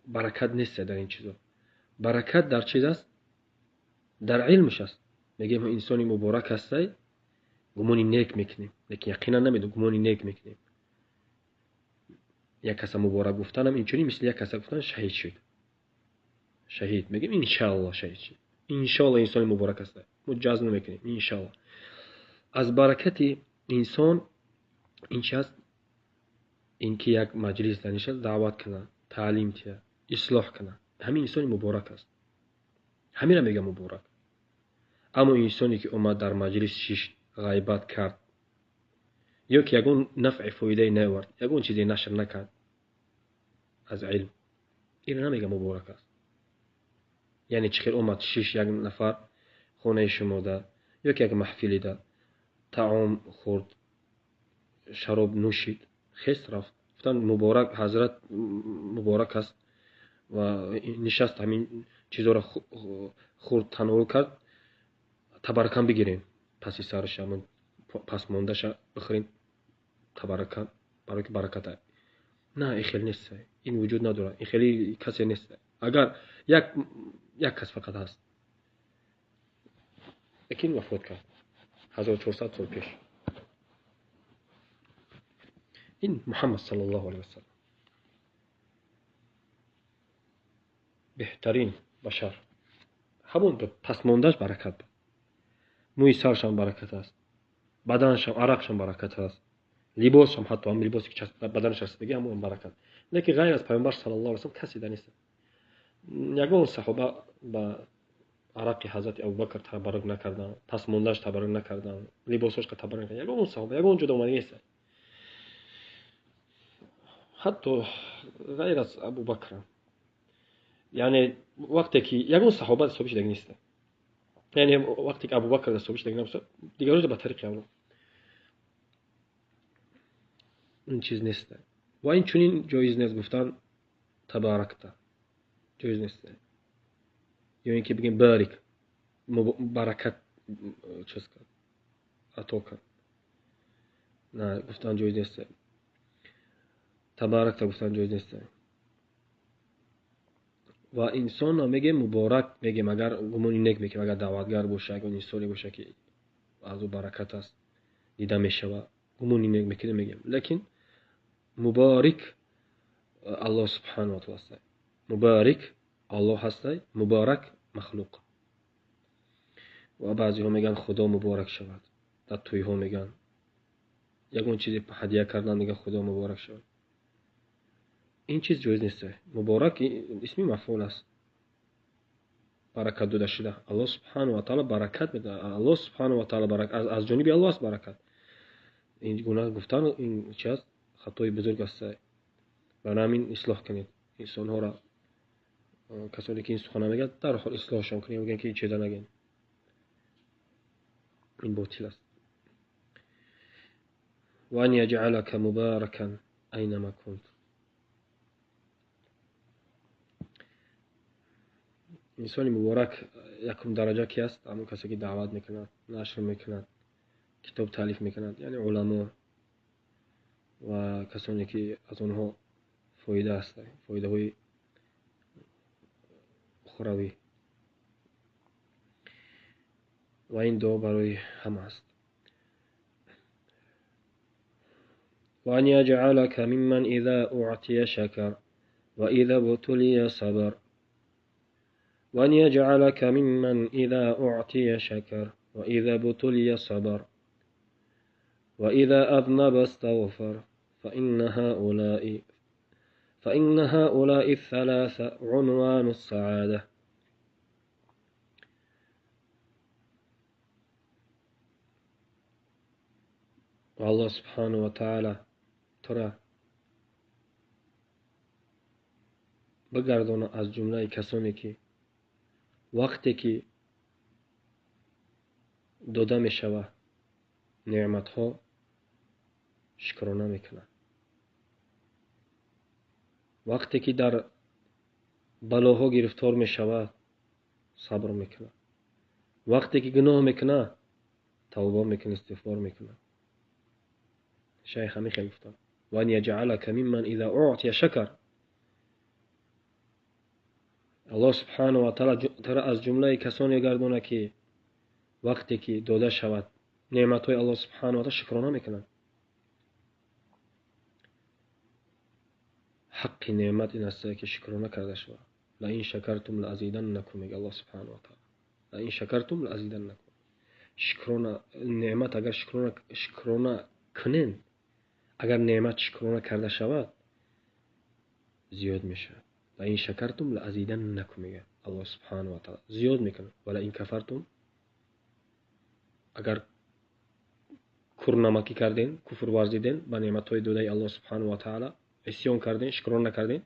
برکت نیست در این چیزا. برکت در چیز است؟ در علمش است. میگیم انسانی مبارک است، گمانی نیک میکنیم، لیکن یقینا نمیدونیم. گمانی نیک میکنیم. یک کس مبارک گفتنم اینجوری مثل یک کس گفتن شهید شد. شهید میگیم ان شاء الله شهید شد. ان شاء الله انسان مبارک است. مجاز نمیکنیم ان شاء الله. از برکت انسان این چی است؟ اینکه یک مجلس دانشه دعوت کنه، تعلیم تیه، اصلاح کنه. همین انسان مبارک است. همین را میگم مبارک. اما انسانی که اومد در مجلس شش غیبت کرد یا که یگون نفع فایده نیاورد، یگون چیزی نشر نکرد از علم، این نمیگه مبارک است. یعنی چخیر اومد شش یک نفر خانه شما ده یا که یک محفلی ده طعام خورد، شراب نوشید، خست رفت، گفتن مبارک حضرت مبارک است و نشست همین چیزا را خورد تناول کرد، تبرکم بگیرین پسی سرش همون پس موندهش بخورین تبرکم برای که برکت. نه این خیلی نیست، این وجود نداره، این خیلی کسی نیست. اگر یک کس فقط هست، لیکن وفات کرد 1400 سال پیش. این محمد صلی الله علیه وسلم بهترین بشر، همون پس موندهش برکت بود. موی سرش هم برکت است، بدنش هم عرقش هم برکت است، لباسش هم حتی هم لباسی که بدنش رسیدگی همون برکت. لیکن غیر از پیامبر صلی الله علیه وسلم کسی در نیست. یگان صحابه با عرق حضرت ابوبکر تبرک نکردن، پس موندهش تبرک نکردن، لباسش که تبرک نکردن. یگان صحابه یگان جدا اومده نیست. حتی غیر از ابوبکر، یعنی وقتی که یگان صحابه حسابش دیگه نیست، یعنی وقتی که ابوبکر حسابش دیگه نیست، دیگه روز به طریق اون این چیز نیست. و این چنین جایز نیست گفتن تبارکت، جایز نیست. یا اینکه بگیم بارک، برکت چیز کرد، عطا کرد، نه گفتن جایز نیست. تبارکت گفتن جایز نیست. و انسان میگه مبارک، میگه مگر گمونی نیک میگه مگر دعوتگر باشه، اگر انسانی باشه که از او برکت است دیده میشه، گمونی نیک میکنه میگیم. لیکن مبارک الله سبحانه و تعالی است. مبارک الله هست، مبارک مخلوق. و بعضی ها میگن خدا مبارک شود، در توی ها میگن یگون چیزی هدیه کردن میگن خدا مبارک شود. این چیز جایز نیست. مبارک اسمی مفعول است، برکت داده شده. الله سبحانه و تعالی برکت میده. الله سبحانه و تعالی برکت از جانب الله است. برکت این گناه گفتن این چیز خطای بزرگ است. برای همین اصلاح کنید انسان ها را. کسانی که این سخن میگن در حال اصلاحشون کنید، میگن که این چیزا نگین، این باطل است. و ان یجعلک مبارکا اینما کنت. انسان مبارک یکم درجه کی است؟ همون کسی که دعوت میکند، نشر میکند، کتاب تالیف میکند، یعنی علما و کسانی که از اونها فایده است، فایده های اخروی. و این دعا برای همه است. و ان یجعلک ممن اذا اعطی شکر و اذا ابتلی صبر. وأن يجعلك ممن إذا أعطي شكر وإذا ابتلي صبر وإذا أذنب استغفر فإن هؤلاء الثلاثة عنوان السعادة. والله سبحانه وتعالى ترى بگردان از جمله کسانی که وقتی که داده می شود نعمت ها شکرانه میکنه، وقتی که در بلاها گرفتار می شود صبر میکنه، وقتی که گناه میکنه توبه میکنه، استغفار میکنه. شیخ همین خیلی گفتن و ان یجعلک ممن اذا اعطی شکر. الله سبحانه و تعالی از جمله کسانی گردونه که وقتی که داده شود نعمت های الله سبحانه و تعالی شکرانه میکنند. حق نعمت این است که شکرانه کرده شود. لئن شکرتم لازیدنکم، میگه الله سبحانه و تعالی. لئن شکرتم لازیدنکم. شکرانه نعمت اگر شکرانه کنین، اگر نعمت شکرانه کرده شود زیاد میشه. لئن شکرتم لازیدنکم، میگه الله سبحانه و تعالی زیاد میکنه. ولئن کفرتم، اگر کورنمکی کردین، کفر ورزیدین به نعمت های داده الله سبحانه و تعالی، عصیان کردین، شکرانه نکردین،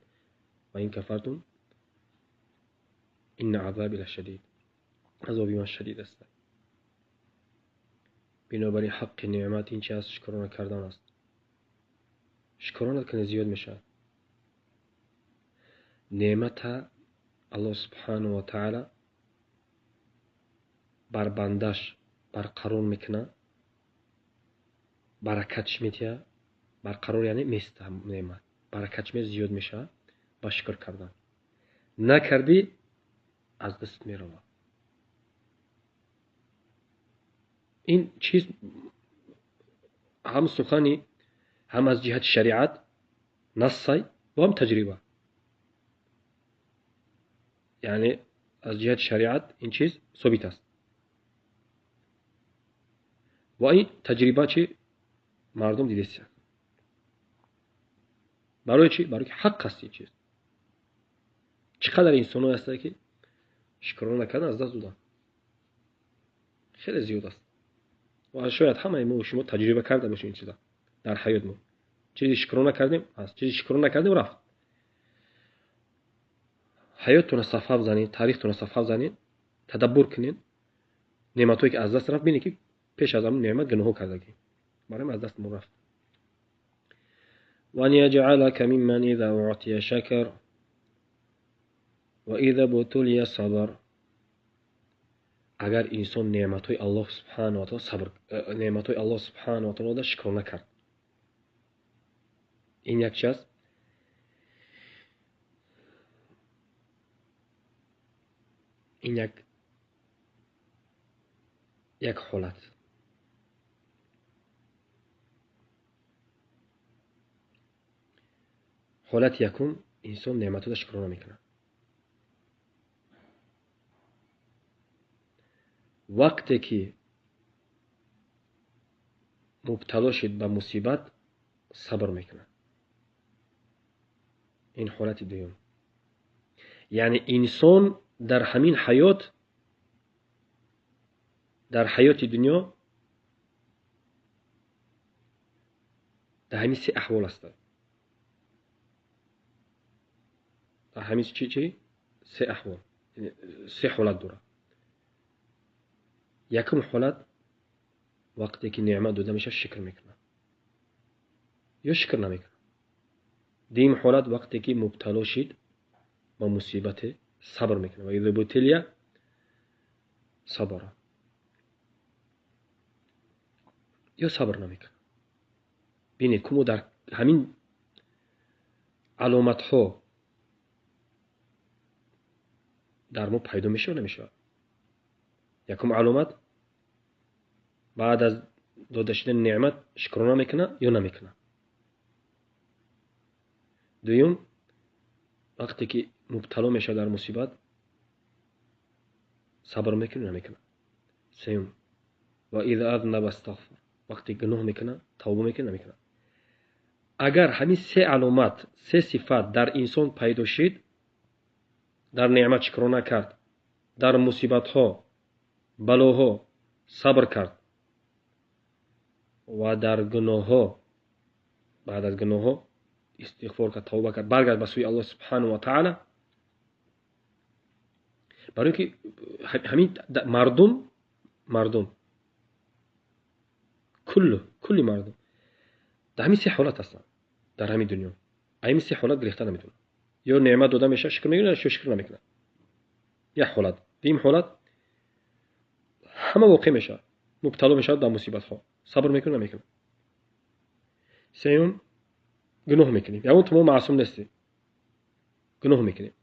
و این کفرتم این عذابی لشدید، عذابی من شدید است. بنابراین حق نعمت این چه است؟ شکرانه کردن است. شکرانه کنه زیاد میشه. نعمت الله سبحانه و تعالی بر بندش برقرار میکنه، برکتش میده. برقرار یعنی میسته نعمت، برکتش می زیاد میشه با شکر کردن. نکردی از دست میره. این چیز هم سخنی، هم از جهت شریعت نصی و هم تجربه. یعنی از جهت شریعت این چیز ثابت است و این تجربه چی مردم دیده است. برای چی؟ برای که حق است این چیز. چقدر انسان هست که شکر نکردن از دست دادن، خیلی زیاد است و شاید همه ما و شما تجربه کرده باشیم این چیزا در حیات ما. چیزی شکر نکردیم هست، چیزی شکر نکردیم رفت. حیاتتون صفحه بزنید، تاریختون صفحه بزنید، تدبر کنید نعمتایی که از دست رفت، ببینید که پیش از آن نعمت گناه کردگی برای از دست ما رفت. وان یجعلک ممن اذا اعطی شکر و اذا ابتلی صبر. اگر انسان نعمتهای الله سبحانه و تعالی صبر، نعمتهای الله سبحانه و تعالی شکر نکرد، این یک چیز. این یک حالت. حالت یکم انسان نعمتها شکر نمیکنه. وقتی که مبتلا شد به مصیبت صبر میکنه. این حالت دوم. یعنی انسان در همین حیات، در حیات دنیا، در همین سه احوال است. در همین چی؟ سه احوال، سه حالت داره. یکم حالت وقتی که نعمت داده میشه شکر میکنه یا شکر نمیکنه. دیم حالت وقتی که مبتلا شد با مصیبت صبر میکنه و اذا ابتلی صبر یا صبر نمیکنه. ببینید کومو در همین علامت ها در ما پیدا میشه و نمیشه. یکم علامت بعد از داده شدن نعمت شکر نمیکنه یا نمیکنه. دوم وقتی که مبتلا میشه در مصیبت صبر میکنه نمیکنه. سوم و اذا اذنب استغفر، وقتی گناه میکنه توبه میکنه نمیکنه. اگر همین سه علامت، سه صفت در انسان پیدا شد، در نعمت شکر نکرد، در مصیبت ها بلاها صبر کرد و در گناه ها بعد از گناه ها استغفار کرد، توبه کرد، برگشت به سوی الله سبحانه و تعالی. برای که همین مردم کل مردم در همین سه حالت هستن در همین دنیا. همین سه حالت گرفته نمیتونه. یا نعمت داده میشه شکر میکنه یا شکر نمیکنه. یک حالت. دیم حالت همه واقع میشه، مبتلا میشه در مصیبت ها، صبر میکنه نمیکنه. سوم گناه میکنیم. یعنی تو ما معصوم نیستی، گناه میکنیم.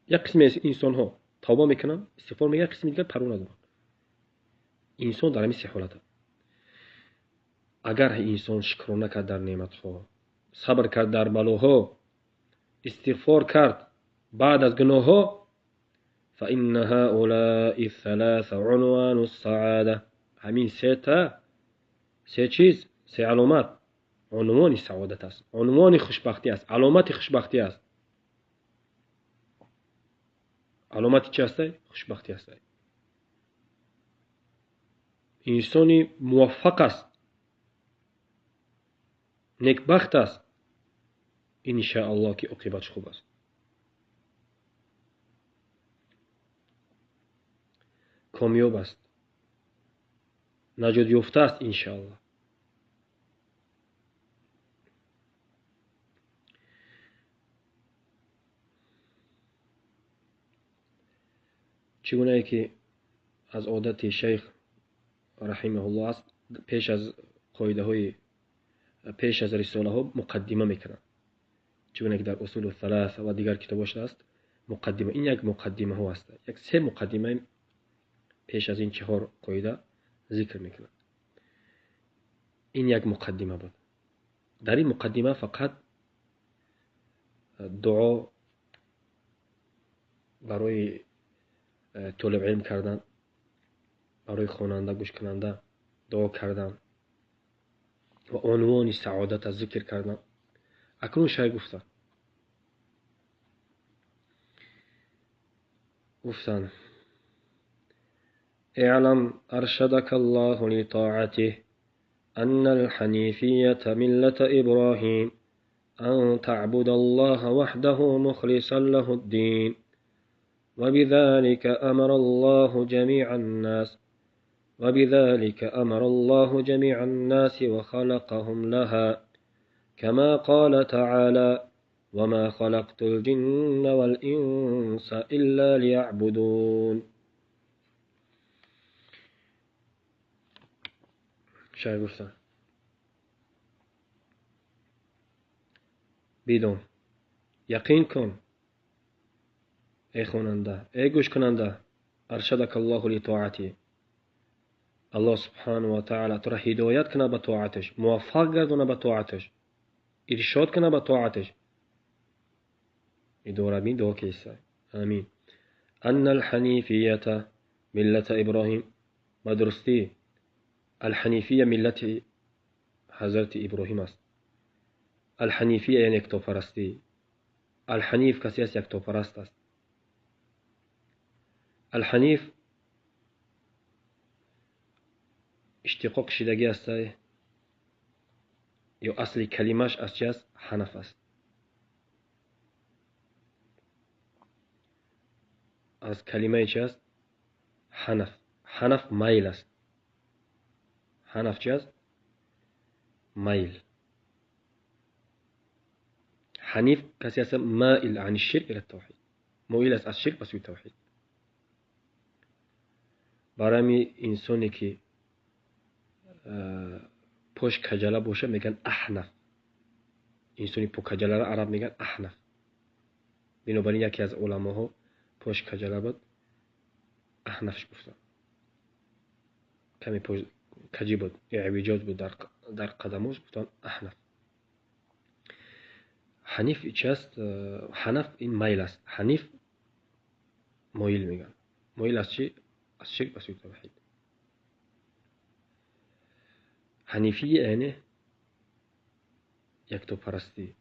یک قسم از انسان ها توبه میکنن، استغفار میکنن، یک قسم دیگر پروا ندارن. انسان در همین سه حالت. اگر انسان شکر نکرد در نعمت ها، صبر کرد در بلاها، استغفار کرد بعد از گناه ها، فإن هؤلاء الثلاث عنوان السعادة. همین سه چیز، سه علامت عنوان سعادت است، عنوان خوشبختی است، علامت خوشبختی است. علامت چی است؟ خوشبختی است. انسانی موفق است، نیکبخت است، ان شاء الله که عاقبتش خوب است. کامیاب است، نجات یافته است ان شاء الله. چگونه که از عادت شیخ رحمه الله است، پیش از قاعده های پیش از رساله ها مقدمه میکنند. چگونه که در اصول الثلاثه و دیگر کتاباش است مقدمه. این یک مقدمه ها است. یک 3 مقدمه پیش از این 4 قاعده ذکر میکنند. این یک مقدمه بود. در این مقدمه فقط دعا برای طالب علم کردن، برای خواننده گوش کننده دعا کردن و عنوان سعادت از ذکر کردن. اکنون شیخ گفتن اعلم ارشدك الله لطاعته أن الحنيفية ملة إبراهيم أن تعبد الله وحده مخلصا له الدين وبذلك أمر الله جميع الناس وخلقهم لها كما قال تعالى وما خلقت الجن والإنس إلا ليعبدون. شاید گفتن بدون یقین کن ای خواننده، ای گوش کننده، ارشدک الله لطاعتی، الله سبحانه و تعالی تو را هدایت کنه به طاعتش، موفق گردونه به طاعتش، ارشاد کنه به طاعتش. اداره بین دعا کیسه. آمین. ان الحنیفیت ملت ابراهیم، بدرستی الحنیفیه ملت حضرت ابراهیم است. الحنیفیه یعنی یکتاپرستی. الحنیف کسی است یکتاپرست است. الحنیف اشتقاق شدگی است یا اصل کلمش از چی است؟ حنف است. از کلمه چی است؟ حنف. حنف میل است. حنف چی است؟ میل. حنیف کسی است مائل عن الشرك الى التوحید، مائل است از شرک به سوی توحید. برای انسانی که پشت کجله باشه میگن احنف. انسانی پشت کجله را عرب میگن احنف. بنابراین یکی از علماها پشت کجله بود احنفش گفتن. کمی پشت کجی بود، اعوجاج بود در قدمش، گفتن احنف. حنیف چی است؟ حنف این میل است. حنیف مایل میگن. مایل از چی؟ از شرک به سوی توحید. حنیفیه یعنی یکتاپرستی.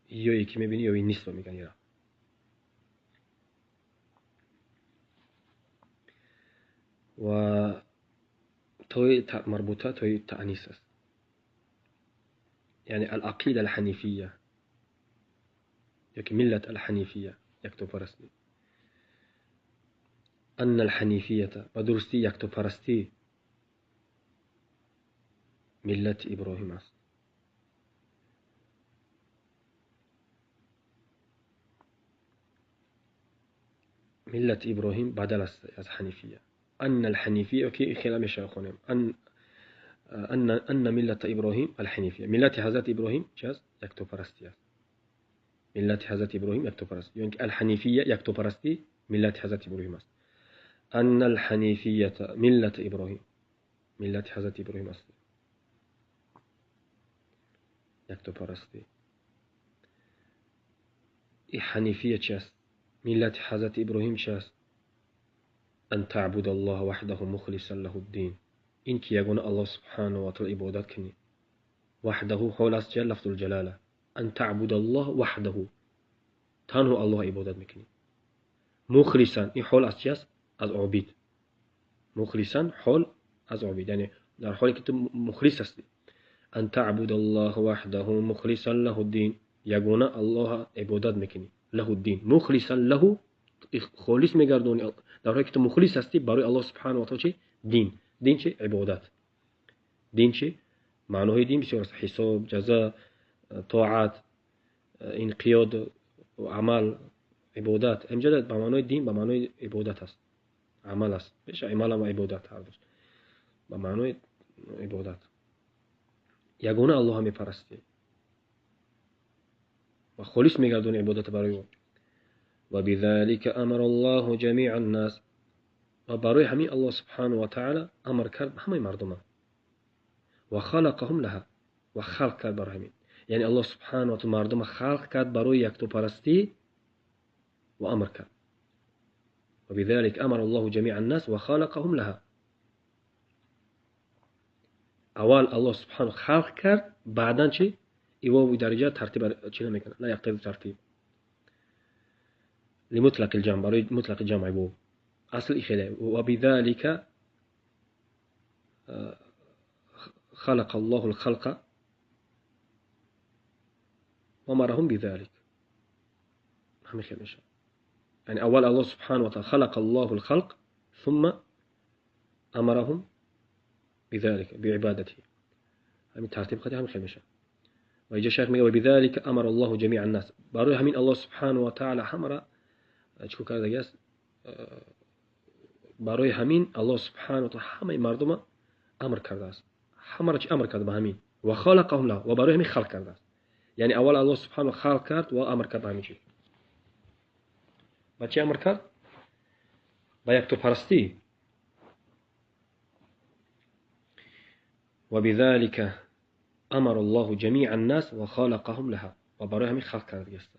یا یکی میبینی یا این نیست میگن. یا و توی مربوطه توی تأنیس است. یعنی العقیده الحنیفیه یکی ملت الحنیفیه یکتاپرستی. ان الحنیفیه بدرستی یکتاپرستی ملت ابراهیم است. ملت ابراهیم بدل است از حنیفیه. ان الحنیفیه که خیلی میشه خونیم. ان ملت ابراهیم الحنیفیه. ملت حضرت ابراهیم چی است؟ یکتاپرستی است. ملت حضرت ابراهیم یکتاپرستی. یعنی الحنیفیه یکتاپرستی ملت حضرت ابراهیم است. ان الحنیفیه ملت ابراهیم، ملت حضرت ابراهیم است. یکتاپرستی. این حنیفیه چی است؟ ملت حضرت ابراهیم چی است؟ ان تعبد الله وحده مخلصا له الدین. این که یگانه الله سبحانه و تعالی عبادت کنی. وحده حال است چه؟ لفظ الجلاله. ان تعبد الله وحده، تنها الله عبادت میکنی. مخلصا این حال از چی است؟ از عابد. مخلصا حال از عابد، یعنی در حالی که تو مخلص هستی. ان تعبد الله وحده مخلصا له الدین، یگانه الله عبادت میکنی. له الدین، مخلصا له، خالص میگردونی در حالی که تو مخلص هستی برای الله سبحانه و تعالی. چی؟ دین. دین چی؟ عبادت. دین چی؟ معنای دین بسیار است. حساب، جزا، طاعت، انقیاد و عمل، عبادت. امجاد به معنای دین به معنای عبادت است. عمل است. پیش عمل و عبادت هر دوست به معنای عبادت. یگانه الله میپرستی و خالص میگردونی عبادت برای او. و بذلك امر الله جميع الناس، و برای همین الله سبحانه و تعالی امر کرد همه مردم و خلقهم لها، و خلق کرد برای همین. یعنی الله سبحانه و تعالی مردم خلق کرد برای یکتا پرستی و امر کرد. و بذلك امر الله جميع الناس و خلقهم لها. اول الله سبحانه خلق کرد، بعدن چی؟ ایوا درجه ترتیب چی نمیکنه، لا یقتضی ترتیب لمطلق الجمع، برای مطلق جمع بو اصل خیلی. و بذلك خلق الله الخلق وامرهم بذلك. همین خیلی میشه. يعني اول الله سبحانه وتعالى خلق الله الخلق ثم امرهم بذلك بعبادته. همین ترتیب قضیه همین خیلی میشه. و اینجا شیخ میگه و بذلك امر الله جميع الناس، برای همین الله سبحانه و تعالی همه را چیکار کرده است؟ برای همین الله سبحانه و تعالی همه مردم امر کرده است. همه را چی امر کرده به همین و خلقهم له، و برای همین خلق کرده است. یعنی اول الله سبحانه خلق کرد و امر کرد به همین چیز. با چی امر کرد؟ با یکتا پرستی. و بذلك امر الله جميع الناس و خلقهم لها، و برای همین خلق کرده است.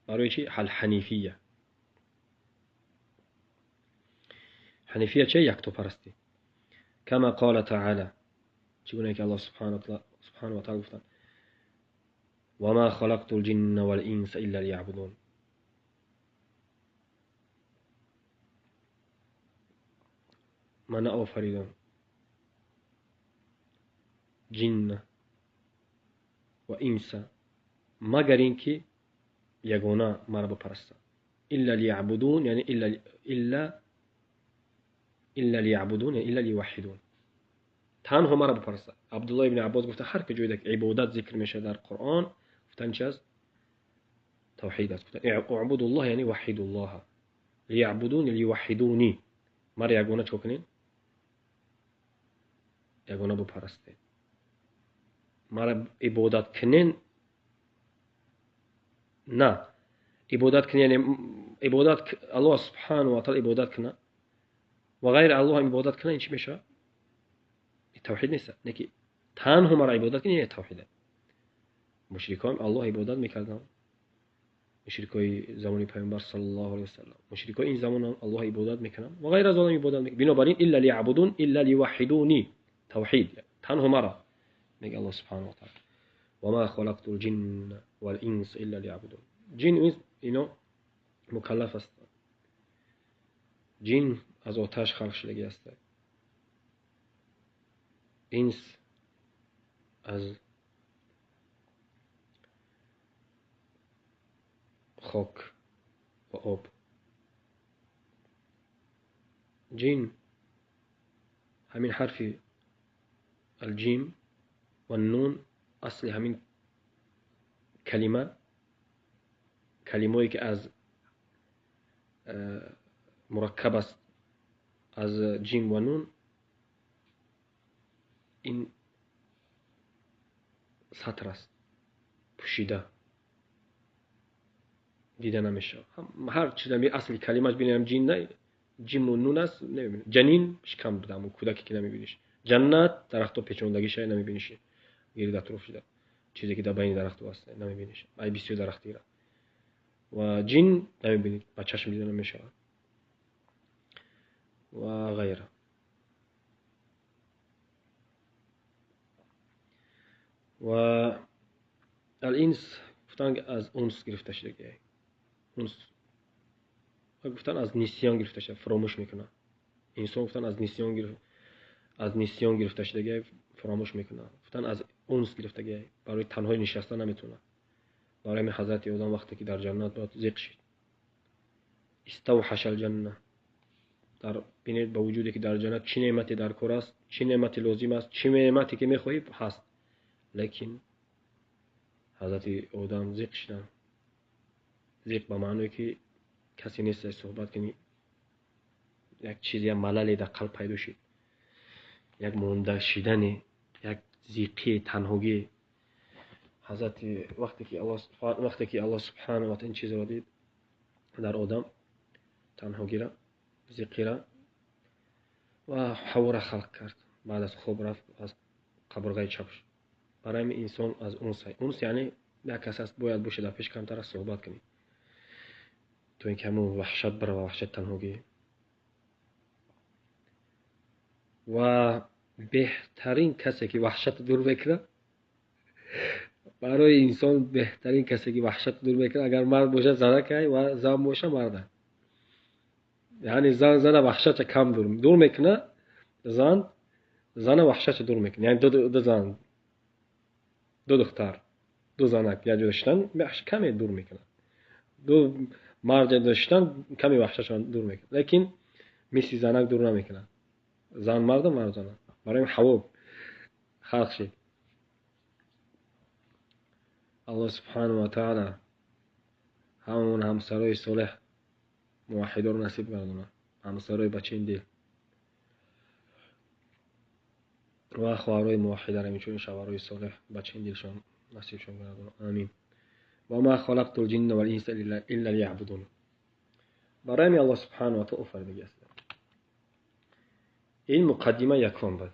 برای چی؟ الحنیفیه. حنیفیه چه؟ یکتا پرستی. كما قال تعالى، چگونه که الله سبحانه و تعالی گفتن وما خلقت الجن والانس الا ليعبدون. من آفریدم جن و انس مگر اینکه یگانه مرا بپرستند. الا ليعبدون یعنی الا ليعبدون یعنی الا ليوحدون، تنها مرا بپرستند. عبدالله ابن عباس گفته هر کجایی که عبادت ذکر میشه در قرآن گفتن چی است؟ توحید است. گفتن اعبدوا الله یعنی وحدوا الله، ليعبدون ليوحدوني، مرا یگانه چه کنین؟ یگانه بپرستین. مرا عبادت کنین، نه عبادت کنین یعنی عبادت الله سبحانه و تعالی عبادت کنه و غیر الله عبادت کنه، این چی میشه؟ توحید نیست. نکی تنها مرا عبادت کنین یعنی توحیده. مشرکان الله عبادت میکردن، مشرکای زمان پیامبر صلی الله علیه و سلم، مشرکای این زمان الله عبادت میکنن و غیر از الله عبادت میکنن. بنابراین الا ليعبدون الا ليوحدوني، توحید تنها مرا میگه الله سبحانه و تعالی. و ما خلقت الجن والانس الا ليعبدون. جن اینو مکلف است. جن از آتش خلق شده است، انس از خاک و آب. جن همین حرفی الجیم و النون اصل همین کلمه‌ای که از مرکب است از جیم و نون، این سطر است پوشیده دیده نمیشه. هر چیز می اصل کلمه‌اش ببینیم جین نه جیم و نون است نمیبینی. جنین کم بوده اما کودکی که نمیبینیش. جنت درخت و پیچوندگی شای نمیبینیش، گیرید اطراف شده چیزی که در بین درخت واسه نمیبینیش. ای بسیار درختی را و جن نمیبینید، با چشم دیده نمیشه و غیره. و الانس گفتن از اونس گرفته شده، اونس گفتن از نیسیان گرفته شده، فراموش میکنه. انسان گفتن از نیسیان گرفته شده، فراموش میکنه. گفتن از اونس گرفته شده، برای تنهایی نشستن نمیتونه. برای حضرت آدم وقتی که در جنت بود ذکر شد استوحش الجنه، در بینید با وجودی که در جنت چه نعمتی در کار است، چه نعمتی لازم است، چه نعمتی که میخواهی هست، لیکن حضرت آدم ذکر شدن. ذکر به معنی که کسی نیست صحبت کنی. یک چیزی مللی در قلب پیدا شد، یک مونده شدن، یک ضیقی، تنهایی. حضرت وقتی که الله سبحانه و تعالی این چیز را دید در آدم، تنهایی را، ضیقی را و حوا را خلق کرد. بعد از خواب رفت از قبرگاه چپ شد. برای این انسان از اونس یعنی یک کس است باید باشه در پیش کمتر صحبت کنی تو اینکه همون وحشت بره و وحشت تنهایی. و بهترین کسی که وحشت دور بکنه، برای انسان بهترین کسی که وحشت دور بکنه اگر مرد باشه زنک و زن باشه مرد. یعنی زن وحشت کم دور میکنه، زن وحشت دور میکنه. یعنی دو زن، دو دختر، دو زنک یا داشتن کمی دور میکنه. دو مرد داشتن کمی وحشتشان دور میکنه، لیکن مثل زنک دور نمیکنه. زن مرد و مرد زن. برای حوا خلق شد. الله سبحانه و تعالی همون همسرای صالح موحدا رو نصیب گردونه، همسرای بچین دل و خواهرای موحده را میچون شوهرای صالح بچین دلشان نصیبشون گردونه. آمین. و ما خلقت الجن والانس الا ليعبدون. برای الله سبحانه و تعالی فرموده است. این مقدمه یکم بود.